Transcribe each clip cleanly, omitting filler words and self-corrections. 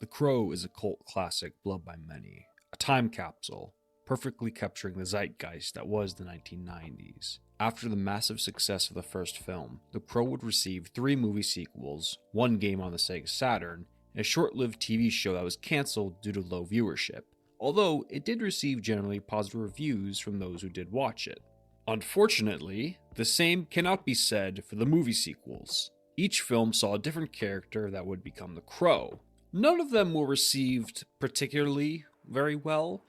The Crow is a cult classic beloved by many, a time capsule, perfectly capturing the zeitgeist that was the 1990s. After the massive success of the first film, The Crow would receive 3 movie sequels, 1 game on the Sega Saturn, and a short-lived TV show that was cancelled due to low viewership, although it did receive generally positive reviews from those who did watch it. Unfortunately, the same cannot be said for the movie sequels. Each film saw a different character that would become the Crow. None of them were received particularly very well.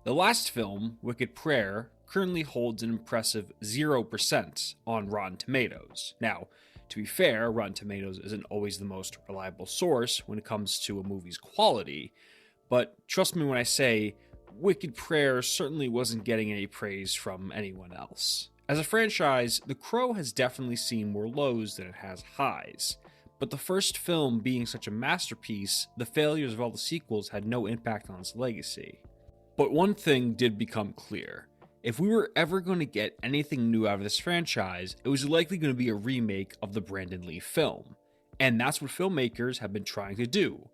The last film, Wicked Prayer, currently holds an impressive 0% on Rotten Tomatoes. Now, to be fair, Rotten Tomatoes isn't always the most reliable source when it comes to a movie's quality, but trust me when I say, Wicked Prayer certainly wasn't getting any praise from anyone else. As a franchise, The Crow has definitely seen more lows than it has highs. But the first film being such a masterpiece, the failures of all the sequels had no impact on its legacy. But one thing did become clear. If we were ever going to get anything new out of this franchise, it was likely going to be a remake of the Brandon Lee film. And that's what filmmakers have been trying to do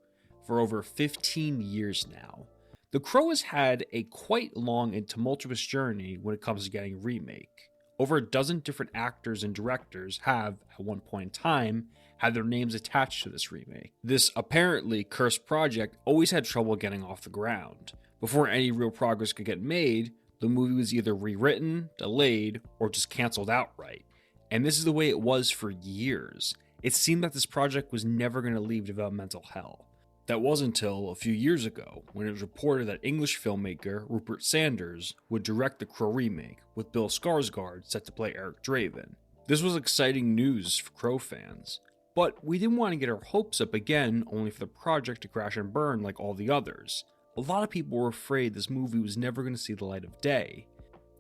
for over 15 years now. The Crow has had a quite long and tumultuous journey when it comes to getting a remake. Over a dozen different actors and directors have, at one point in time, had their names attached to this remake. This apparently cursed project always had trouble getting off the ground. Before any real progress could get made, the movie was either rewritten, delayed, or just cancelled outright. And this is the way it was for years. It seemed that this project was never going to leave developmental hell. That was until a few years ago, when it was reported that English filmmaker Rupert Sanders would direct the Crow remake, with Bill Skarsgard set to play Eric Draven. This was exciting news for Crow fans, but we didn't want to get our hopes up again only for the project to crash and burn like all the others. A lot of people were afraid this movie was never going to see the light of day.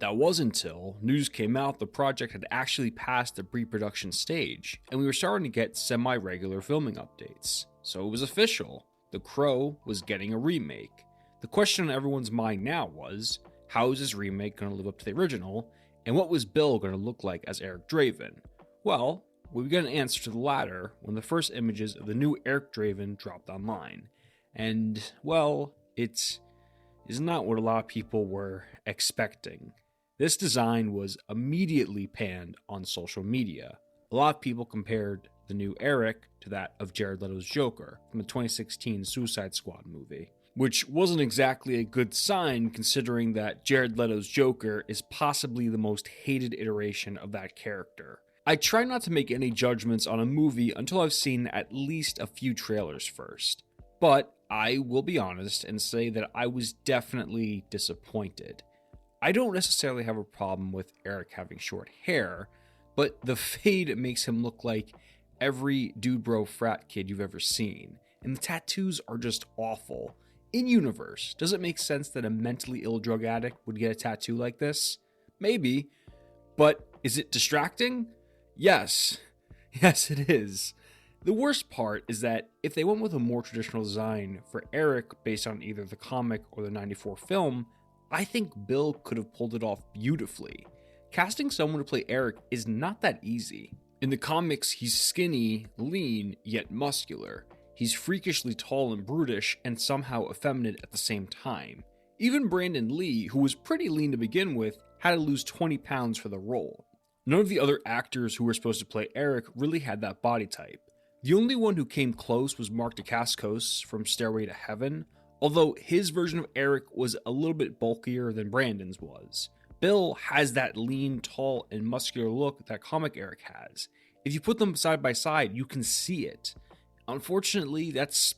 That was until news came out the project had actually passed the pre-production stage, and we were starting to get semi-regular filming updates. So it was official. The Crow was getting a remake. The question on everyone's mind now was, how is this remake going to live up to the original, and what was Bill going to look like as Eric Draven? Well, we got an answer to the latter when the first images of the new Eric Draven dropped online. And, well, it is not what a lot of people were expecting. This design was immediately panned on social media. A lot of people compared the new Eric to that of Jared Leto's Joker from the 2016 Suicide Squad movie, which wasn't exactly a good sign considering that Jared Leto's Joker is possibly the most hated iteration of that character. I try not to make any judgments on a movie until I've seen at least a few trailers first, but I will be honest and say that I was definitely disappointed. I don't necessarily have a problem with Eric having short hair, but the fade makes him look like every dude bro frat kid you've ever seen, and the tattoos are just awful. In universe, does it make sense that a mentally ill drug addict would get a tattoo like this? Maybe, but is it distracting? Yes. Yes, it is. The worst part is that if they went with a more traditional design for Eric based on either the comic or the 94 film, I think Bill could have pulled it off beautifully. Casting someone to play Eric is not that easy. In the comics, he's skinny, lean, yet muscular. He's freakishly tall and brutish, and somehow effeminate at the same time. Even Brandon Lee, who was pretty lean to begin with, had to lose 20 pounds for the role. None of the other actors who were supposed to play Eric really had that body type. The only one who came close was Mark Dacascos from Stairway to Heaven, although his version of Eric was a little bit bulkier than Brandon's was. Bill has that lean, tall, and muscular look that comic Eric has. If you put them side by side, you can see it. Unfortunately, that's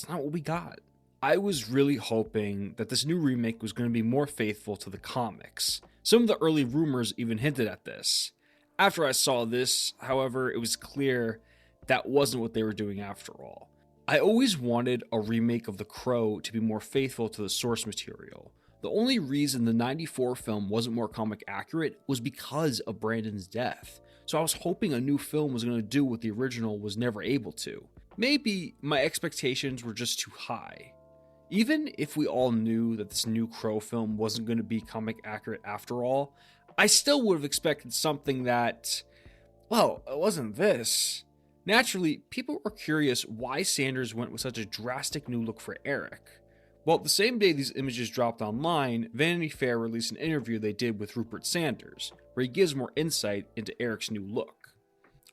not what we got. I was really hoping that this new remake was going to be more faithful to the comics. Some of the early rumors even hinted at this. After I saw this, however, it was clear that wasn't what they were doing after all. I always wanted a remake of The Crow to be more faithful to the source material. The only reason the 94 film wasn't more comic accurate was because of Brandon's death. So I was hoping a new film was going to do what the original was never able to. Maybe my expectations were just too high. Even if we all knew that this new Crow film wasn't going to be comic accurate after all, I still would have expected something that, well, it wasn't this. Naturally, people were curious why Sanders went with such a drastic new look for Eric. Well, the same day these images dropped online, Vanity Fair released an interview they did with Rupert Sanders, where he gives more insight into Eric's new look.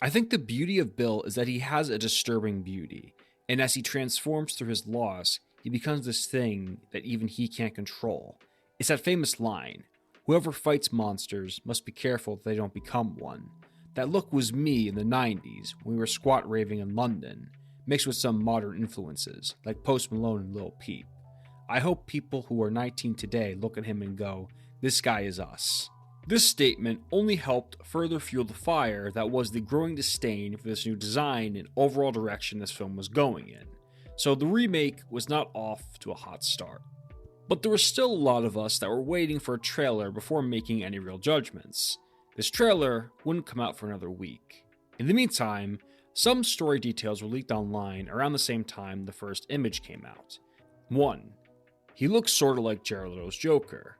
I think the beauty of Bill is that he has a disturbing beauty, and as he transforms through his loss, he becomes this thing that even he can't control. It's that famous line, "Whoever fights monsters must be careful that they don't become one." That look was me in the 90s when we were squat raving in London, mixed with some modern influences, like Post Malone and Lil Peep. I hope people who are 19 today look at him and go, "This guy is us." This statement only helped further fuel the fire that was the growing disdain for this new design and overall direction this film was going in. So the remake was not off to a hot start. But there were still a lot of us that were waiting for a trailer before making any real judgments. This trailer wouldn't come out for another week. In the meantime, some story details were leaked online around the same time the first image came out. 1. He looks sorta like Jared Leto's Joker.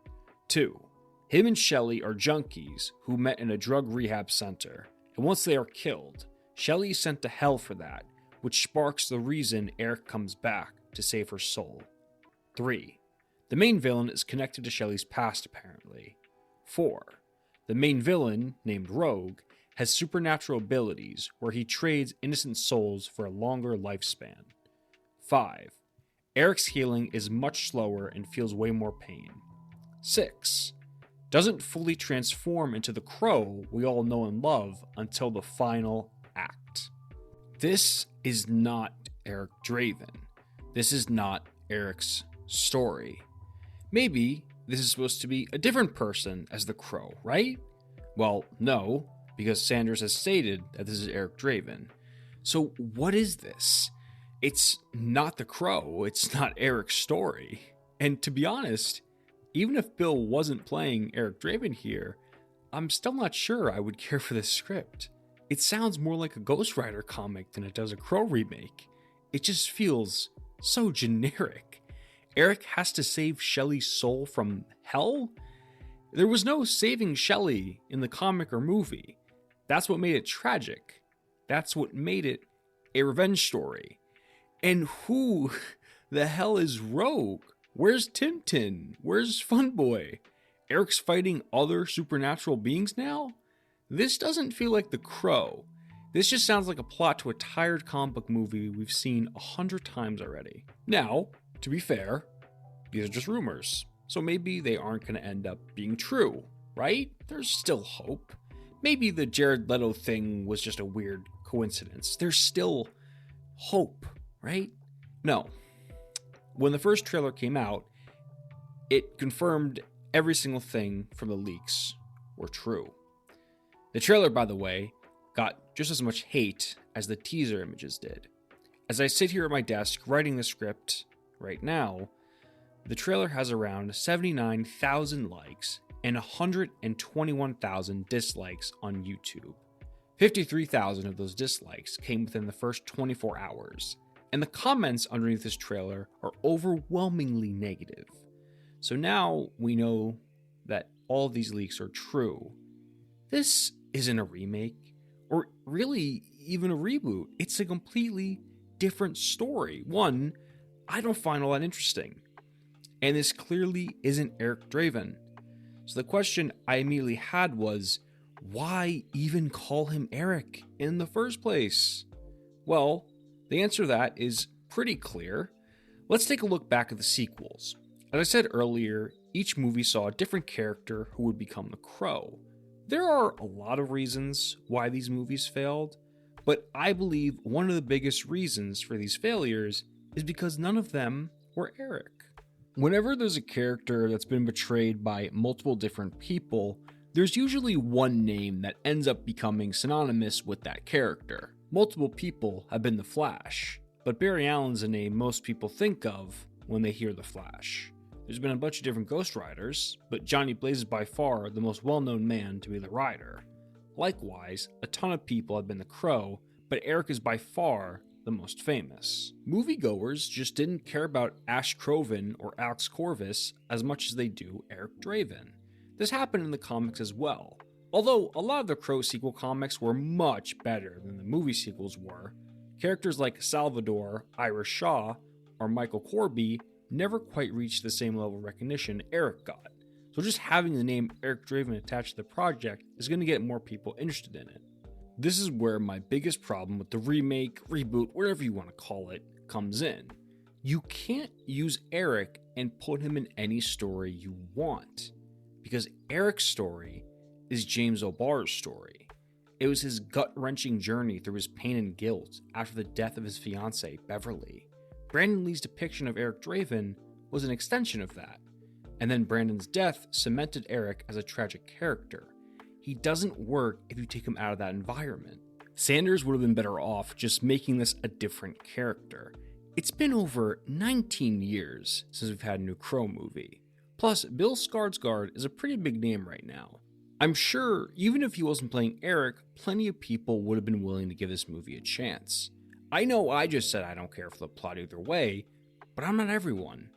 2. Him and Shelley are junkies who met in a drug rehab center, and once they are killed, Shelley is sent to hell for that, which sparks the reason Eric comes back to save her soul. 3. The main villain is connected to Shelley's past apparently. 4. The main villain, named Rogue, has supernatural abilities where he trades innocent souls for a longer lifespan. 5. Eric's healing is much slower and feels way more pain. 6. Doesn't fully transform into the Crow we all know and love until the final act. This is not Eric Draven. This is not Eric's story. Maybe this is supposed to be a different person as the Crow, right? Well, no, because Sanders has stated that this is Eric Draven. So what is this? It's not the Crow, it's not Eric's story. And to be honest, even if Bill wasn't playing Eric Draven here, I'm still not sure I would care for this script. It sounds more like a Ghost Rider comic than it does a Crow remake. It just feels so generic. Eric has to save Shelley's soul from hell? There was no saving Shelley in the comic or movie. That's what made it tragic. That's what made it a revenge story. And who the hell is Rogue? Where's Tintin? Where's Funboy? Eric's fighting other supernatural beings now? This doesn't feel like The Crow. This just sounds like a plot to a tired comic book movie we've seen 100 times already. Now, to be fair, these are just rumors, so maybe they aren't going to end up being true, right? There's still hope. Maybe the Jared Leto thing was just a weird coincidence. There's still hope, right? No. When the first trailer came out, it confirmed every single thing from the leaks were true. The trailer, by the way, got just as much hate as the teaser images did. As I sit here at my desk writing the script right now, the trailer has around 79,000 likes and 121,000 dislikes on YouTube. 53,000 of those dislikes came within the first 24 hours, and the comments underneath this trailer are overwhelmingly negative. So now we know that all of these leaks are true. This isn't a remake, or really even a reboot. It's a completely different story. One I don't find all that interesting. And this clearly isn't Eric Draven. So the question I immediately had was, why even call him Eric in the first place? Well, the answer to that is pretty clear. Let's take a look back at the sequels. As I said earlier, each movie saw a different character who would become the Crow. There are a lot of reasons why these movies failed, but I believe one of the biggest reasons for these failures is because none of them were Eric. Whenever there's a character that's been betrayed by multiple different people, there's usually one name that ends up becoming synonymous with that character. Multiple people have been the Flash, but Barry Allen's a name most people think of when they hear the Flash. There's been a bunch of different Ghost Riders, but Johnny Blaze is by far the most well-known man to be the Rider. Likewise, a ton of people have been the Crow, but Eric is by far the most famous. Moviegoers just didn't care about Ash Croven or Alex Corvus as much as they do Eric Draven. This happened in the comics as well. Although a lot of the Crow sequel comics were much better than the movie sequels were, characters like Salvador, Ira Shaw, or Michael Corby never quite reached the same level of recognition Eric got. So just having the name Eric Draven attached to the project is going to get more people interested in it. This is where my biggest problem with the remake, reboot, whatever you want to call it, comes in. You can't use Eric and put him in any story you want, because Eric's story is James O'Barr's story. It was his gut-wrenching journey through his pain and guilt after the death of his fiancée, Beverly. Brandon Lee's depiction of Eric Draven was an extension of that, and then Brandon's death cemented Eric as a tragic character. He doesn't work if you take him out of that environment. Sanders would have been better off just making this a different character. It's been over 19 years since we've had a new Crow movie. Plus, Bill Skarsgard is a pretty big name right now. I'm sure, even if he wasn't playing Eric, plenty of people would have been willing to give this movie a chance. I know I just said I don't care for the plot either way, but I'm not everyone.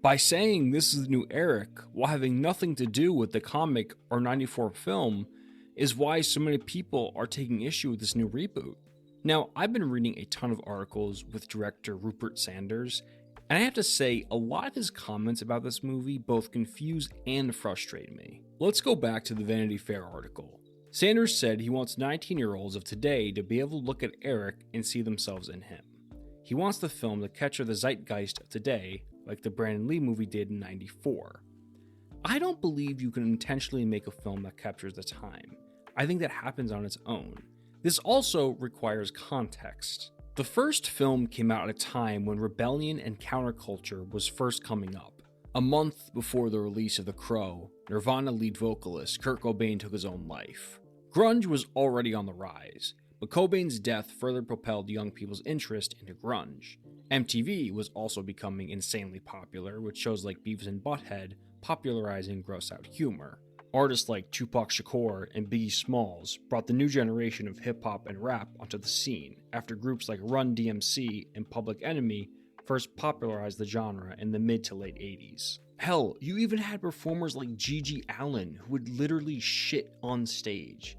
By saying this is the new Eric, while having nothing to do with the comic or 94 film, is why so many people are taking issue with this new reboot. Now, I've been reading a ton of articles with director Rupert Sanders, and I have to say, a lot of his comments about this movie both confuse and frustrate me. Let's go back to the Vanity Fair article. Sanders said he wants 19-year-olds of today to be able to look at Eric and see themselves in him. He wants the film to capture the zeitgeist of today, like the Brandon Lee movie did in '94. I don't believe you can intentionally make a film that captures the time. I think that happens on its own. This also requires context. The first film came out at a time when rebellion and counterculture was first coming up. A month before the release of The Crow, Nirvana lead vocalist Kurt Cobain took his own life. Grunge was already on the rise, but Cobain's death further propelled young people's interest into grunge. MTV was also becoming insanely popular, with shows like Beavis and Butthead popularizing gross-out humor. Artists like Tupac Shakur and Biggie Smalls brought the new generation of hip-hop and rap onto the scene, after groups like Run DMC and Public Enemy first popularized the genre in the mid to late 80s. Hell, you even had performers like Gigi Allen who would literally shit on stage.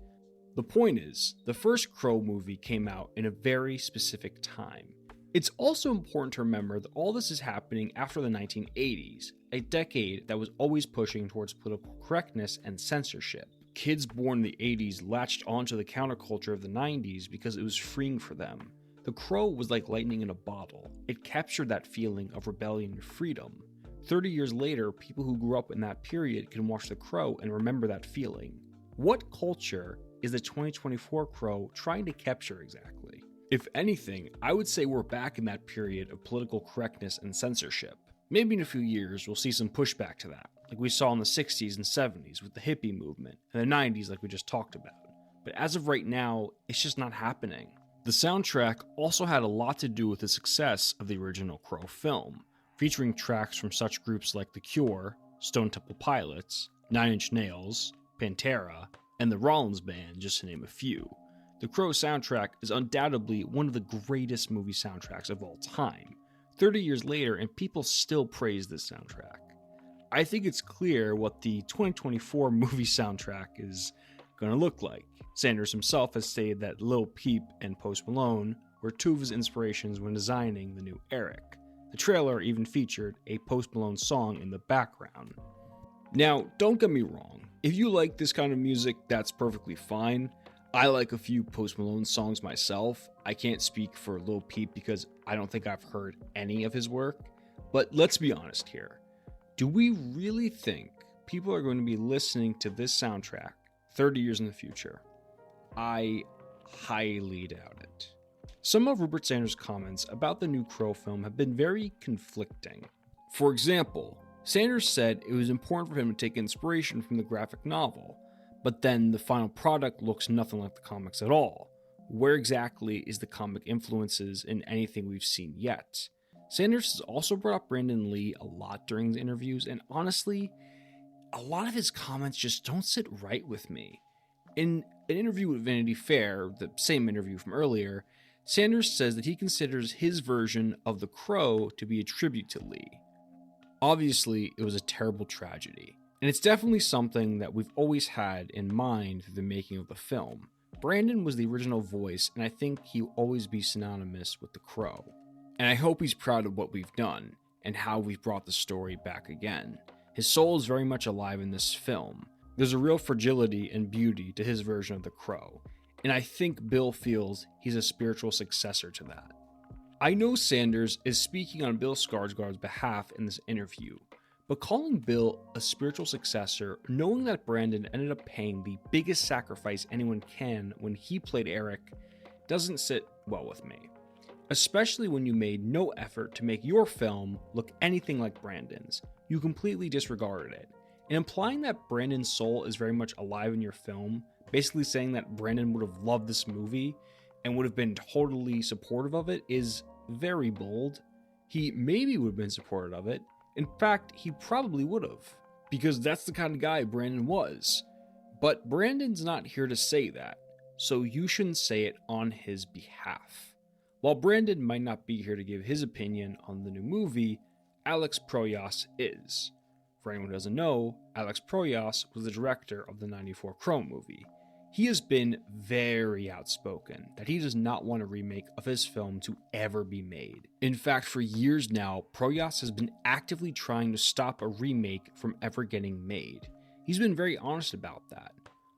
The point is, the first Crow movie came out in a very specific time. It's also important to remember that all this is happening after the 1980s, a decade that was always pushing towards political correctness and censorship. Kids born in the 80s latched onto the counterculture of the 90s because it was freeing for them. The Crow was like lightning in a bottle. It captured that feeling of rebellion and freedom. 30 years later, people who grew up in that period can watch The Crow and remember that feeling. What culture is the 2024 Crow trying to capture exactly? If anything, I would say we're back in that period of political correctness and censorship. Maybe in a few years we'll see some pushback to that, like we saw in the 60s and 70s with the hippie movement, and the 90s like we just talked about. But as of right now, it's just not happening. The soundtrack also had a lot to do with the success of the original Crow film, featuring tracks from such groups like The Cure, Stone Temple Pilots, Nine Inch Nails, Pantera, and the Rollins Band, just to name a few. The Crow soundtrack is undoubtedly one of the greatest movie soundtracks of all time. 30 years later, and people still praise this soundtrack. I think it's clear what the 2024 movie soundtrack is going to look like. Sanders himself has stated that Lil Peep and Post Malone were two of his inspirations when designing the new Eric. The trailer even featured a Post Malone song in the background. Now, don't get me wrong, if you like this kind of music, that's perfectly fine. I like a few Post Malone songs myself. I can't speak for Lil Peep because I don't think I've heard any of his work. But let's be honest here. Do we really think people are going to be listening to this soundtrack 30 years in the future? I highly doubt it. Some of Rupert Sanders' comments about the new Crow film have been very conflicting. For example, Sanders said it was important for him to take inspiration from the graphic novel, but then the final product looks nothing like the comics at all. Where exactly is the comic influences in anything we've seen yet? Sanders has also brought up Brandon Lee a lot during the interviews, and honestly, a lot of his comments just don't sit right with me. In an interview with Vanity Fair, the same interview from earlier, Sanders says that he considers his version of The Crow to be a tribute to Lee. Obviously, it was a terrible tragedy, And it's definitely something that we've always had in mind through the making of the film. Brandon was the original voice, and I think he'll always be synonymous with the Crow. And I hope he's proud of what we've done, and how we've brought the story back again. His soul is very much alive in this film. There's a real fragility and beauty to his version of the Crow, and I think Bill feels he's a spiritual successor to that. I know Sanders is speaking on Bill Skarsgard's behalf in this interview, but calling Bill a spiritual successor, knowing that Brandon ended up paying the biggest sacrifice anyone can when he played Eric, doesn't sit well with me. Especially when you made no effort to make your film look anything like Brandon's. You completely disregarded it. And implying that Brandon's soul is very much alive in your film, basically saying that Brandon would have loved this movie and would have been totally supportive of it, is very bold. He maybe would have been supportive of it. In fact, he probably would have, because that's the kind of guy Brandon was. But Brandon's not here to say that, so you shouldn't say it on his behalf. While Brandon might not be here to give his opinion on the new movie, Alex Proyas is. For anyone who doesn't know, Alex Proyas was the director of the '94 Crow movie. He has been very outspoken that he does not want a remake of his film to ever be made. In fact, for years now, Proyas has been actively trying to stop a remake from ever getting made. He's been very honest about that.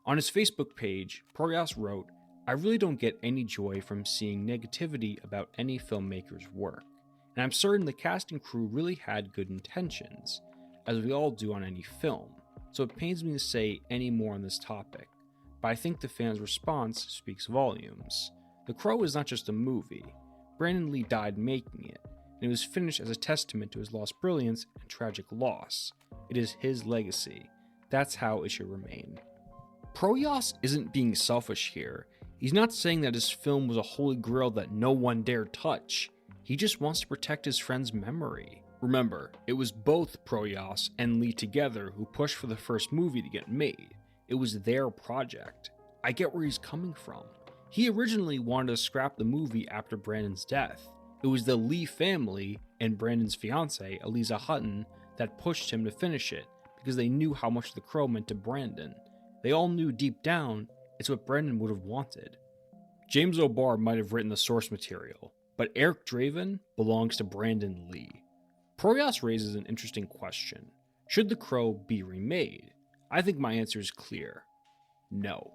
On his Facebook page, Proyas wrote, "I really don't get any joy from seeing negativity about any filmmaker's work, and I'm certain the cast and crew really had good intentions, as we all do on any film, so it pains me to say any more on this topic, but I think the fans' response speaks volumes. The Crow is not just a movie. Brandon Lee died making it, and it was finished as a testament to his lost brilliance and tragic loss. It is his legacy. That's how it should remain." Proyas isn't being selfish here. He's not saying that his film was a holy grail that no one dared touch. He just wants to protect his friend's memory. Remember, it was both Proyas and Lee together who pushed for the first movie to get made. It was their project. I get where he's coming from. He originally wanted to scrap the movie after Brandon's death. It was the Lee family and Brandon's fiancée, Eliza Hutton, that pushed him to finish it because they knew how much The Crow meant to Brandon. They all knew deep down it's what Brandon would have wanted. James O'Barr might have written the source material, but Eric Draven belongs to Brandon Lee. Proyas raises an interesting question. Should The Crow be remade? I think my answer is clear. No.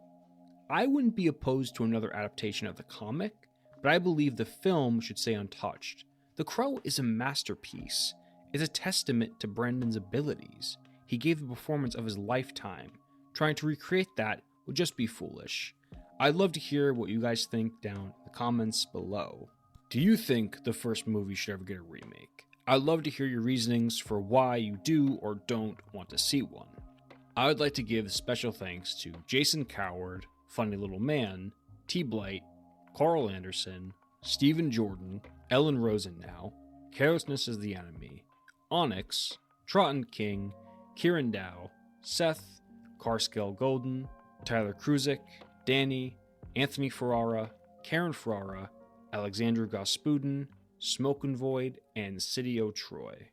I wouldn't be opposed to another adaptation of the comic, but I believe the film should stay untouched. The Crow is a masterpiece. It's a testament to Brandon's abilities. He gave the performance of his lifetime. Trying to recreate that would just be foolish. I'd love to hear what you guys think down in the comments below. Do you think the first movie should ever get a remake? I'd love to hear your reasonings for why you do or don't want to see one. I would like to give special thanks to Jason Coward, Funny Little Man, T. Blight, Carl Anderson, Stephen Jordan, Ellen Rosennow, Carelessness is the Enemy, Onyx, Trotton King, Kieran Dow, Seth, Carscale Golden, Tyler Kruzik, Danny, Anthony Ferrara, Karen Ferrara, Alexandra Gospudin, Smoke and Void, and Sidio Troy.